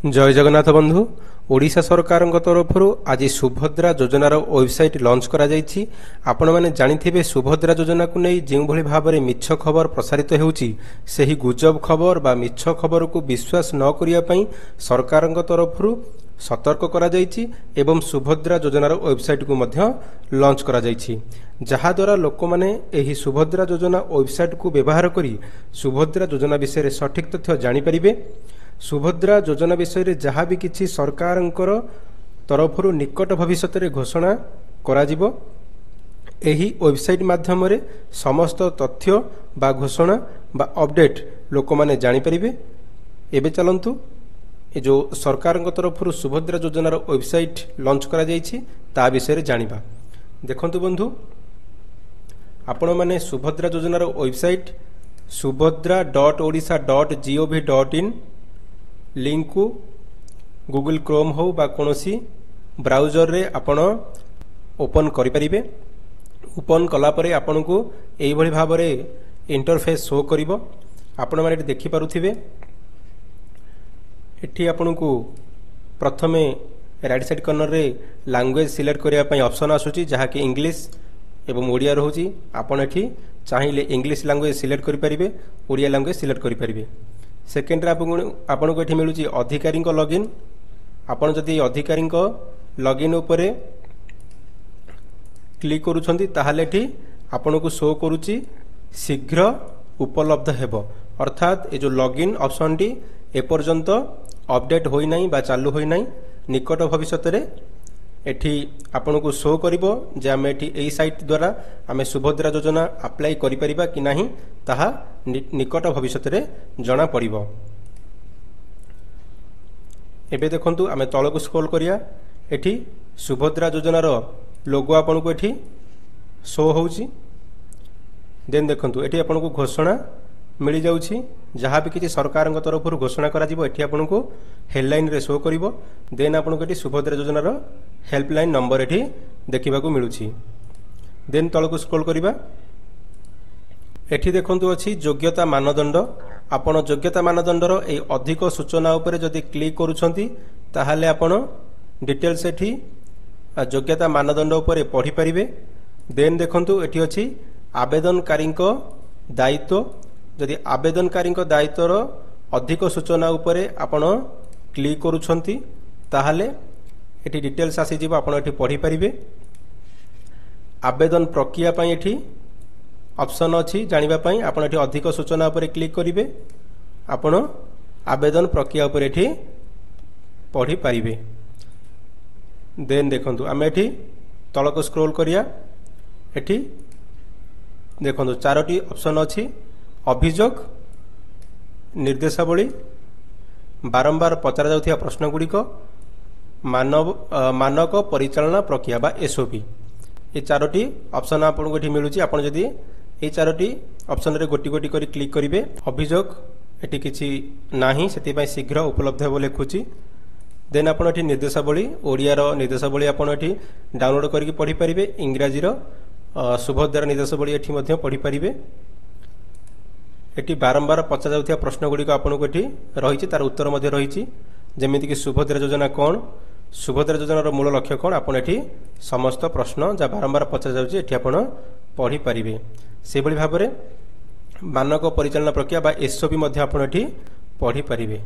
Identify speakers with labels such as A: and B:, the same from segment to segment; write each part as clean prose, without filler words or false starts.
A: जय जगन्नाथ बंधु ओडिशा सरकार तरफ आज सुभद्रा योजनार वेबसाइट लॉन्च करा जायछि। आपण माने जानिथिबे सुभद्रा योजना को नहीं जो भली भाव में मिछ खबर प्रसारित होउछि सेही गुजब खबर बा मिछ खबर को विश्वास न करिया पई सरकार तरफ सतर्क करा जायछि एवं सुभद्रा योजनार वेबसाइट को मध्य लॉन्च करा जायछि, जहा द्वारा लोक माने एही सुभद्रा योजना वेबसाइट को व्यवहार करी सुभद्रा योजना विषय सठिक तथ्य जानि परिबे। सुभद्रा योजना विषय जहाँ भी किसी सरकार तरफ निकट भविष्य में घोषणा कराजिबो एही वेबसाइट माध्यम समस्त तथ्य बा घोषणा बा अपडेट लोक माने जानि परिबे। एबे चलंतु ए जो सरकार तरफ सुभद्रा योजनार वेबसाइट लॉन्च करा जायछि ता विषय जानिबा। देखंतु बंधु आपण माने सुभद्रा योजनार वेबसाइट subhadra.odisha.gov.in लिंक को गूगल क्रोम हो बा कोनोसी ब्राउजर रे आपण ओपन करि परिबे। ओपन कला परे आपण को एई भली भाव रे इंटरफेस शो करिवो। आपण माने देखि पारुथिबे एठी आपण को प्रथमे राइट साइड कॉर्नर रे लैंग्वेज सिलेक्ट करिया पई ऑप्शन आसुची जहा कि इंग्लिश एवं ओडिया रहउची। आपण एठी चाहिले इंग्लिश लैंग्वेज सिलेक्ट करि परिबे, ओडिया लैंग्वेज सिलेक्ट करि परिबे। सेकेंड आपन को एठी मिलुची अधिकारी लॉगिन। आपन जदि अधिकारी लॉगिन उपरे क्लिक करूछंती ताहाले एठी आपन को शो करूची शीघ्र उपलब्ध हेबो, अर्थात ए जो लॉगिन ऑप्शन टी एपर्यंत अपडेट होई नाही बा चालू होई नाही। निकट भविष्य रे एठी आपन को शो करिवो जे आमे एठी एई साइट द्वारा आमे सुभद्रा योजना अप्लाई करि परिबा कि नाही ताहा निकट भविष्य रे जणा पड़िबो। एबे देखंतु आमे तळ को स्क्रॉल करिया एठी सुभद्रा योजनार लोगो आपन को एठी शो होउची। देन देखंतु एठी आपन को घोषणा मिली जाउची, जहाँ भी किसी सरकार तरफ घोषणा करा जिवो एठी आपन को हेडलाइन रे शो करिवो। देन आपन को एठी सुभद्रा योजनार हेल्पलाइन नंबर एठी देखिबा को मिलुची। देन तळ को स्क्रॉल करिबा एठी देखंतु अछि योग्यता मानदंड। आपण योग्यता मानदंडर ए अधिक सूचना उपरे जदि क्लिक करूछंती ताहाले आपण डिटेल्स एठी योग्यता मानदंड उपरे पढि परिबे। देन देखंतु एठी अछि आवेदनकारी दायित्व। जदि आवेदनकारी दायित्वर अधिक सूचना उपरे आपण क्लिक करूछंती ताहाले एठी डिटेल्स आसी जिवो, आपण एठी पढि परिबे। आवेदन प्रक्रिया पई एठी ऑप्शन अछि जानिबा पई आपण एठी अधिक सूचना उपरे क्लिक करिवे। आपण आवेदन प्रक्रिया उपरे एठी पढि परिबे। देन देखंतु आमे एठी तळ को स्क्रॉल करिया एठी देखंतु चारोटी ऑप्शन अछि अभियोग निर्देशावली, बारंबार पचरा जाउथिया प्रश्न गुड़िक, मानक परिचालना प्रक्रिया बा एसओपी। ये चारोटी ऑप्शन आपन को मिलुची। आपन जदि ये चारोटी ऑप्शन रे गोटी गोटी करी क्लिक करिवे अभियोग एटी किछि नाही सेति पई शीघ्र उपलब्ध हेबो लेखुची। देन आपन एटी निर्देशावली ओडिया रो निर्देशावली आपन एटी डाउनलोड करके पढि परिबे। इंग्रजी रो सुभद्रा निर्देशावली एटी मध्ये पढि परिबे। एटी बारंबार पचा जाउथिया प्रश्न गुड़िक आपन को एटी रहिछि, तार उत्तर मध्ये रहिछि, जेमिति कि सुभद्रा योजना कोन, सुभद्रा योजनार मूल लक्ष्य कोन। आपन एटी समस्त प्रश्न जा बारंबार पचा जाउछि एटी आपन पढि परिबे। से भली भाव में मानक परिचालना प्रक्रिया बा एसओपी मध्ये आपन एटी पढि परिबे।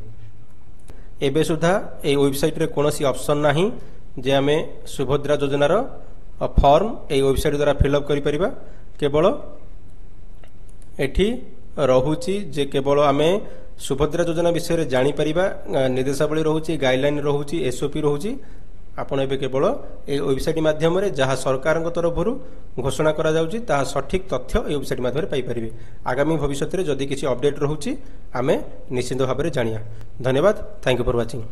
A: एबे सुधा ए वेबसाइट रे कोनोसी ऑप्शन नाही जे आमे सुभद्रा योजनार फॉर्म ए वेबसाइट द्वारा फिलअप करि परिबा। केवल एठी रहुची जे केवल आमे सुभद्रा योजना विषय जानी परिबा। निर्देशावली रहुची, गाइडलाइन रहुची, एसओपी रहुची। आपण एबे केवल ए वेबसाइट माध्यम रे जहाँ सरकार तरफ घोषणा करा जाउची ताहा सठिक तथ्य ए वेबसाइट माध्यम रे पाई परिबे। आगामी भविष्य रे जदि किछि अपडेट रहुची आमे निश्चित भाव में जानिया। धन्यवाद। Thank you for watching.